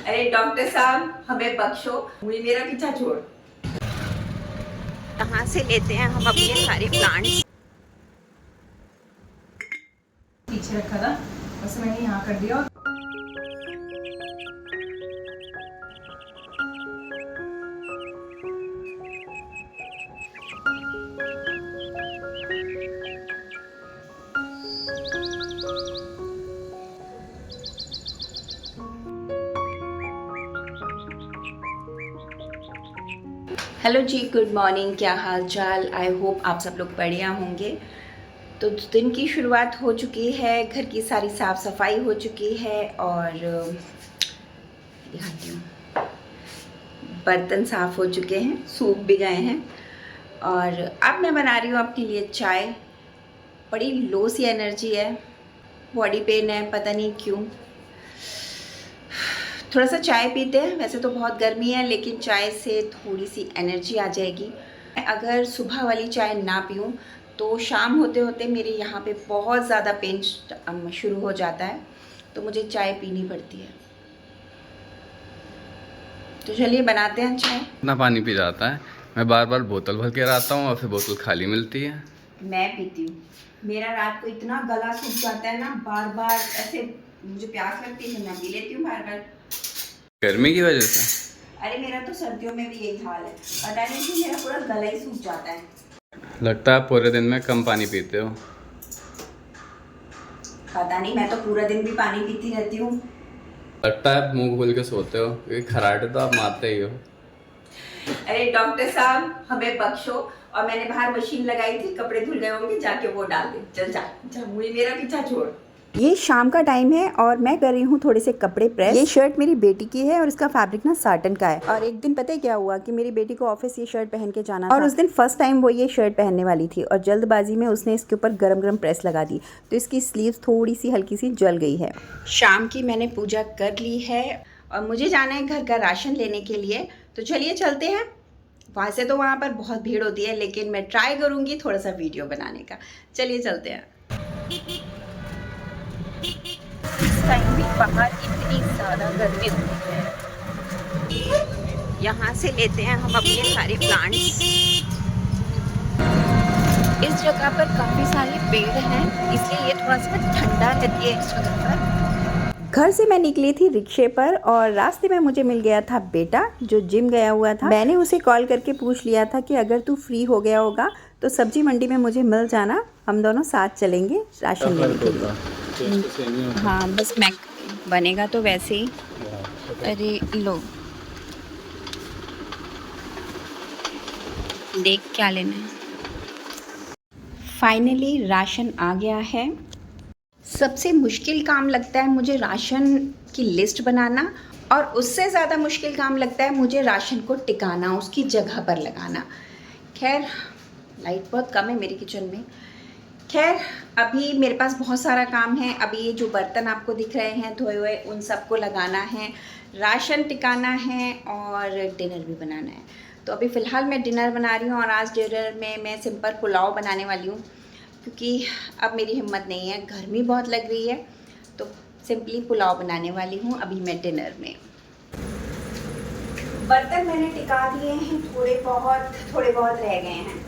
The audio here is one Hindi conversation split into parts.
अरे डॉक्टर साहब हमें बख्शो, मुझे मेरा पीछा छोड़। कहाँ से लेते हैं हम अपने सारे प्लांट्स। पीछे रखा था बस मैंने यहाँ कर दिया। हेलो जी, गुड मॉर्निंग, क्या हाल चाल। आई होप आप सब लोग बढ़िया होंगे। तो दिन की शुरुआत हो चुकी है, घर की सारी साफ़ सफाई हो चुकी है और दिखाती हूँ, बर्तन साफ़ हो चुके हैं, सूख भी गए हैं। और अब मैं बना रही हूँ अपने लिए चाय। बड़ी लो सी एनर्जी है, बॉडी पेन है, पता नहीं क्यों। थोड़ा सा चाय पीते हैं, वैसे तो बहुत गर्मी है लेकिन चाय से थोड़ी सी एनर्जी आ जाएगी। अगर सुबह वाली चाय ना पीऊँ तो शाम होते होते मेरे यहाँ पे बहुत ज़्यादा पेन शुरू हो जाता है, तो मुझे चाय पीनी पड़ती है। तो चलिए बनाते हैं चाय। इतना पानी पी जाता है, मैं बार बार बोतल भर के आता हूँ और फिर बोतल खाली मिलती है। मैं पीती हूँ, मेरा रात को इतना गला सूख जाता है ना, बार बार ऐसे मुझे प्यास लगती है, मैं पी लेती हूँ बार बार। गर्मी की वजह से? अरे मेरा तो सर्दियों में भी यही हाल है, पता नहीं कि मेरा पूरा गला ही सूख जाता है। लगता है आप पूरे दिन में कम पानी पीते हो। पता नहीं, मैं तो पूरा दिन भी पानी पीती रहती हूँ। लगता है आप मुंह खोल के सोते हो, क्योंकि खराटे तो आप मारते ही हो। अरे डॉक्टर साहब हमें बख्शो। और मैंने बाहर मशीन लगाई थी, कपड़े धुल गए होंगे, जाके वो डाल दे। चल जा जा, मुझे मेरा पीछा छोड़। ये शाम का टाइम है और मैं कर रही हूँ थोड़े से कपड़े प्रेस। ये शर्ट मेरी बेटी की है और इसका फैब्रिक ना साटन का है। और एक दिन पता है क्या हुआ कि मेरी बेटी को ऑफिस ये शर्ट पहन के जाना था और उस दिन फर्स्ट टाइम वो ये शर्ट पहनने वाली थी और जल्दबाजी में उसने इसके ऊपर गरम गरम प्रेस लगा दी, तो इसकी स्लीव्स थोड़ी सी हल्की सी जल गई है। शाम की मैंने पूजा कर ली है और मुझे जाना है घर का राशन लेने के लिए, तो चलिए चलते हैं। वहाँ से तो वहाँ पर बहुत भीड़ होती है, लेकिन मैं ट्राई करूँगी थोड़ा सा वीडियो बनाने का। चलिए चलते हैं। इस टाइम भी बाहर इतनी ज़्यादा गर्मी होती है। यहाँ से लेते हैं हम अपने सारे प्लांट्स। इस जगह पर काफ़ी सारे पेड़ हैं, इसलिए ये थोड़ा सा ठंडा रहती है इस जगह पर। घर से मैं निकली थी रिक्शे पर और रास्ते में मुझे मिल गया था बेटा जो जिम गया हुआ था। मैंने उसे कॉल करके पूछ लिया था कि अगर तू फ्री हो गया होगा तो सब्जी मंडी में मुझे मिल जाना, हम दोनों साथ चलेंगे राशन लेने के लिए। हाँ बस मैं बनेगा तो वैसे ही। अरे लो देख क्या लेना है। फाइनली राशन आ गया है। सबसे मुश्किल काम लगता है मुझे राशन की लिस्ट बनाना, और उससे ज़्यादा मुश्किल काम लगता है मुझे राशन को टिकाना, उसकी जगह पर लगाना। खैर लाइट बहुत कम है मेरे किचन में। खैर अभी मेरे पास बहुत सारा काम है। अभी ये जो बर्तन आपको दिख रहे हैं धोए हुए, उन सबको लगाना है, राशन टिकाना है और डिनर भी बनाना है। तो अभी फ़िलहाल मैं डिनर बना रही हूँ और आज डिनर में मैं सिंपल पुलाव बनाने वाली हूँ, क्योंकि अब मेरी हिम्मत नहीं है, गर्मी बहुत लग रही है, तो सिंपली पुलाव बनाने वाली हूँ अभी मैं डिनर में। बर्तन मैंने टिका दिए हैं, थोड़े बहुत रह गए हैं।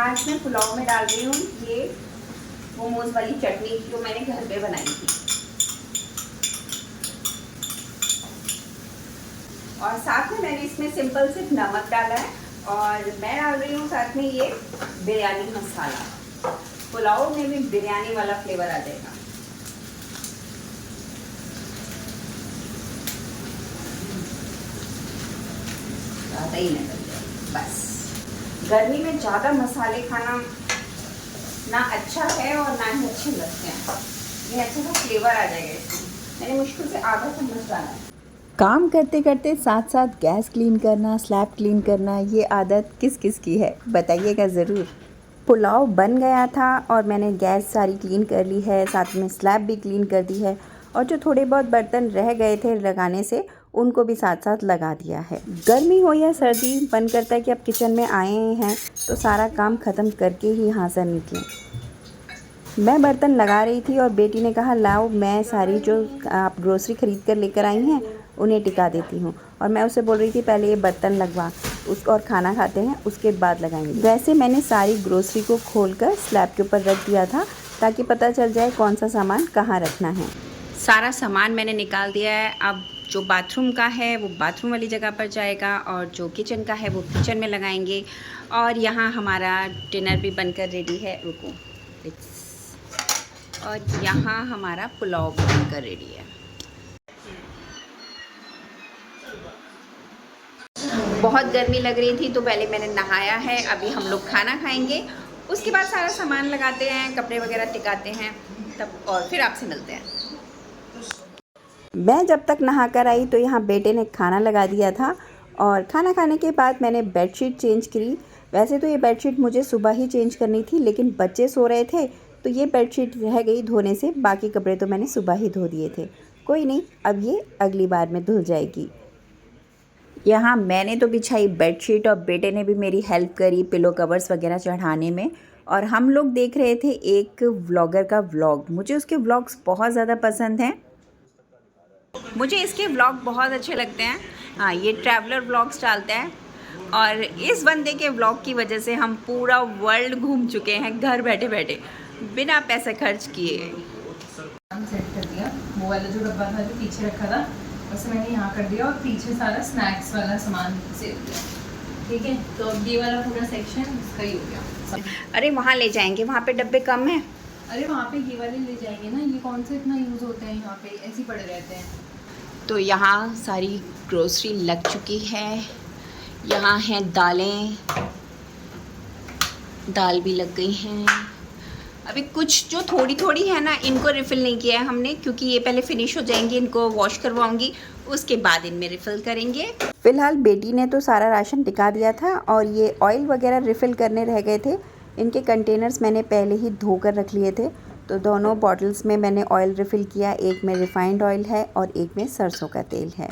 आज मैं पुलाव में डाल रही हूँ ये मोमोज वाली चटनी जो मैंने घर पे बनाई थी, और साथ में मैंने इसमें सिंपल सिर्फ नमक डाला है और मैं डाल रही हूँ साथ में ये बिरयानी मसाला। पुलाव में भी बिरयानी वाला फ्लेवर आ जाएगा। ज़्यादा ही निकल जाए बस। गर्मी में ज़्यादा मसाले खाना ना अच्छा है और ना ही अच्छे लगते हैं। ये अच्छा सा फ्लेवर आ जाएगा इसमें। मैंने मुश्किल से आधा चम्मच डाला है। काम करते करते साथ साथ गैस क्लीन करना, स्लैब क्लीन करना, ये आदत किस किस की है बताइएगा ज़रूर। पुलाव बन गया था और मैंने गैस सारी क्लीन कर ली है, साथ में स्लैब भी क्लीन कर दी है और जो थोड़े बहुत बर्तन रह गए थे लगाने से उनको भी साथ साथ लगा दिया है। गर्मी हो या सर्दी, मन करता है कि अब किचन में आए हैं तो सारा काम ख़त्म करके ही यहाँ से निकलें। मैं बर्तन लगा रही थी और बेटी ने कहा लाओ मैं सारी जो आप ग्रोसरी ख़रीद कर लेकर आई हैं उन्हें टिका देती हूँ, और मैं उसे बोल रही थी पहले ये बर्तन लगवा उसको और खाना खाते हैं उसके बाद लगाएंगे। वैसे मैंने सारी ग्रोसरी को खोलकर स्लैब के ऊपर रख दिया था ताकि पता चल जाए कौन सा सामान कहाँ रखना है। सारा सामान मैंने निकाल दिया है। अब जो बाथरूम का है वो बाथरूम वाली जगह पर जाएगा और जो किचन का है वो किचन में लगाएंगे। और यहाँ हमारा डिनर भी बनकर रेडी है, रुको, और यहाँ हमारा पुलाव भी बनकर रेडी है। बहुत गर्मी लग रही थी तो पहले मैंने नहाया है, अभी हम लोग खाना खाएंगे, उसके बाद सारा सामान लगाते हैं, कपड़े वगैरह टिकाते हैं तब, और फिर आपसे मिलते हैं। मैं जब तक नहा कर आई तो यहाँ बेटे ने खाना लगा दिया था और खाना खाने के बाद मैंने बेडशीट चेंज करी। वैसे तो ये बेडशीट मुझे सुबह ही चेंज करनी थी, लेकिन बच्चे सो रहे थे तो ये बेडशीट रह गई धोने से, बाकी कपड़े तो मैंने सुबह ही धो दिए थे। कोई नहीं, अब ये अगली बार में धुल जाएगी। यहाँ मैंने तो बिछाई बेडशीट और बेटे ने भी मेरी हेल्प करी पिलो कवर्स वगैरह चढ़ाने में। और हम लोग देख रहे थे एक व्लॉगर का व्लॉग। मुझे उसके व्लॉग्स बहुत ज़्यादा पसंद हैं, मुझे इसके व्लॉग बहुत अच्छे लगते हैं। हाँ, ये ट्रैवलर व्लॉग्स डालता है और इस बंदे के व्लॉग की वजह से हम पूरा वर्ल्ड घूम चुके हैं घर बैठे बैठे, बिना पैसे खर्च किए। सेट कर दिया, वो वाला जो डब्बा था जो पीछे रखा था उसे मैंने यहाँ कर दिया और पीछे सारा स्नैक्स वाला सामान सेट किया। ठीक है, तो अब ये वाला पूरा सेक्शन इसका ही हो गया। अरे वहाँ ले जाएंगे, वहाँ पे डब्बे कम हैं। अरे वहाँ पे ये वाले ले जाएंगे ना, ये कौन से इतना यूज़ होते हैं, यहाँ पे ऐसे ही पड़े रहते हैं। तो यहाँ सारी ग्रोसरी लग चुकी है। यहाँ हैं दालें, दाल भी लग गई हैं। अभी कुछ जो थोड़ी थोड़ी है ना, इनको रिफ़िल नहीं किया है हमने, क्योंकि ये पहले फिनिश हो जाएंगे, इनको वॉश करवाऊंगी, उसके बाद इनमें रिफ़िल करेंगे। फ़िलहाल बेटी ने तो सारा राशन टिका दिया था और ये ऑयल वगैरह रिफ़िल करने रह गए थे। इनके कंटेनर्स मैंने पहले ही धो कर रख लिए थे, तो दोनों बॉटल्स में मैंने ऑयल रिफ़िल किया। एक में रिफ़ाइंड ऑयल है और एक में सरसों का तेल है।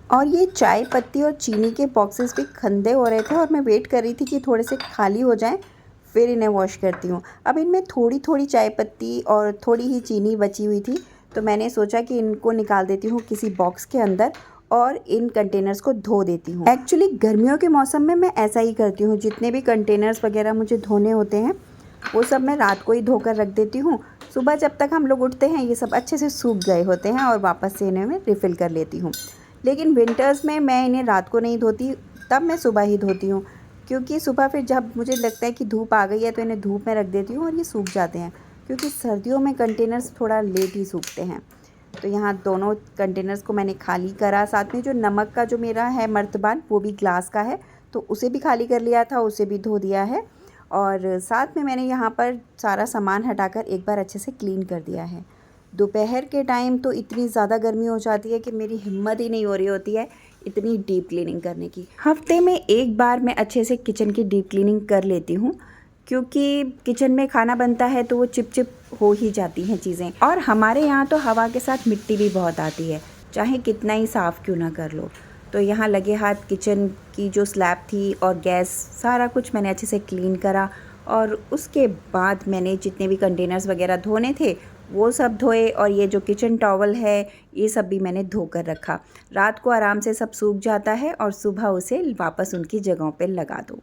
और ये चाय पत्ती और चीनी के बॉक्सेस भी खंदे हो रहे थे और मैं वेट कर रही थी कि थोड़े से खाली हो जाएं, फिर इन्हें वॉश करती हूँ। अब इनमें थोड़ी थोड़ी चाय पत्ती और थोड़ी ही चीनी बची हुई थी, तो मैंने सोचा कि इनको निकाल देती हूँ किसी बॉक्स के अंदर और इन कंटेनर्स को धो देती हूँ। एक्चुअली गर्मियों के मौसम में मैं ऐसा ही करती हूँ, जितने भी कंटेनर्स वगैरह मुझे धोने होते हैं वो सब मैं रात को ही धोकर रख देती हूँ। सुबह जब तक हम लोग उठते हैं ये सब अच्छे से सूख गए होते हैं और वापस से इन्हें मैं रिफ़िल कर लेती हूँ। लेकिन विंटर्स में मैं इन्हें रात को नहीं धोती, तब मैं सुबह ही धोती हूँ, क्योंकि सुबह फिर जब मुझे लगता है कि धूप आ गई है तो इन्हें धूप में रख देती हूँ और ये सूख जाते हैं, क्योंकि सर्दियों में कंटेनर्स थोड़ा लेट ही सूखते हैं। तो यहाँ दोनों कंटेनर्स को मैंने खाली करा। साथ में जो नमक का जो मेरा है मर्तबान, वो भी ग्लास का है, तो उसे भी खाली कर लिया था, उसे भी धो दिया है। और साथ में मैंने यहाँ पर सारा सामान हटाकर एक बार अच्छे से क्लीन कर दिया है। दोपहर के टाइम तो इतनी ज़्यादा गर्मी हो जाती है कि मेरी हिम्मत ही नहीं हो रही होती है इतनी डीप क्लीनिंग करने की। हफ्ते में एक बार मैं अच्छे से किचन की डीप क्लीनिंग कर लेती हूँ, क्योंकि किचन में खाना बनता है तो वो चिप चिप हो ही जाती हैं चीज़ें। और हमारे यहाँ तो हवा के साथ मिट्टी भी बहुत आती है, चाहे कितना ही साफ़ क्यों ना कर लो। तो यहाँ लगे हाथ किचन की जो स्लैब थी और गैस, सारा कुछ मैंने अच्छे से क्लीन करा। और उसके बाद मैंने जितने भी कंटेनर्स वगैरह धोने थे वो सब धोए, और ये जो किचन टॉवल है ये सब भी मैंने धो कर रखा। रात को आराम से सब सूख जाता है और सुबह उसे वापस उनकी जगहों पे लगा दो।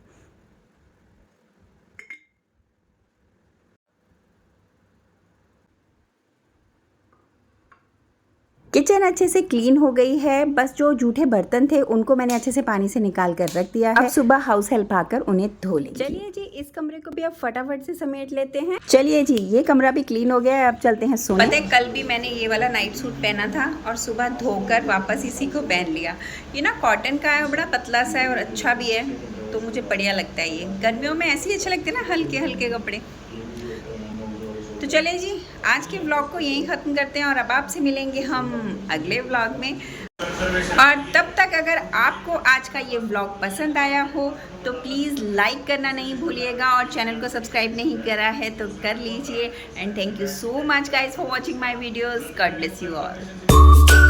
किचन अच्छे से क्लीन हो गई है, बस जो जूठे बर्तन थे उनको मैंने अच्छे से पानी से निकाल कर रख दिया है। अब सुबह हाउस हेल्प आकर उन्हें धो लेंगे। चलिए जी, इस कमरे को भी अब फटाफट से समेट लेते हैं। चलिए जी, ये कमरा भी क्लीन हो गया है, अब चलते हैं सोने। पता है कल भी मैंने ये वाला नाइट सूट पहना था और सुबह धोकर वापस इसी को पहन लिया। ये ना कॉटन का है, बड़ा पतला सा है और अच्छा भी है, तो मुझे बढ़िया लगता है। ये गर्मियों में ऐसे ही अच्छे लगते हैं ना, हल्के हल्के कपड़े। तो चलिए जी, आज के व्लॉग को यहीं ख़त्म करते हैं और अब आपसे मिलेंगे हम अगले व्लॉग में। और तब तक तक अगर आपको आज का ये व्लॉग पसंद आया हो तो प्लीज़ लाइक करना नहीं भूलिएगा और चैनल को सब्सक्राइब नहीं करा है तो कर लीजिए। And thank you so much guys for watching my videos. God bless you all.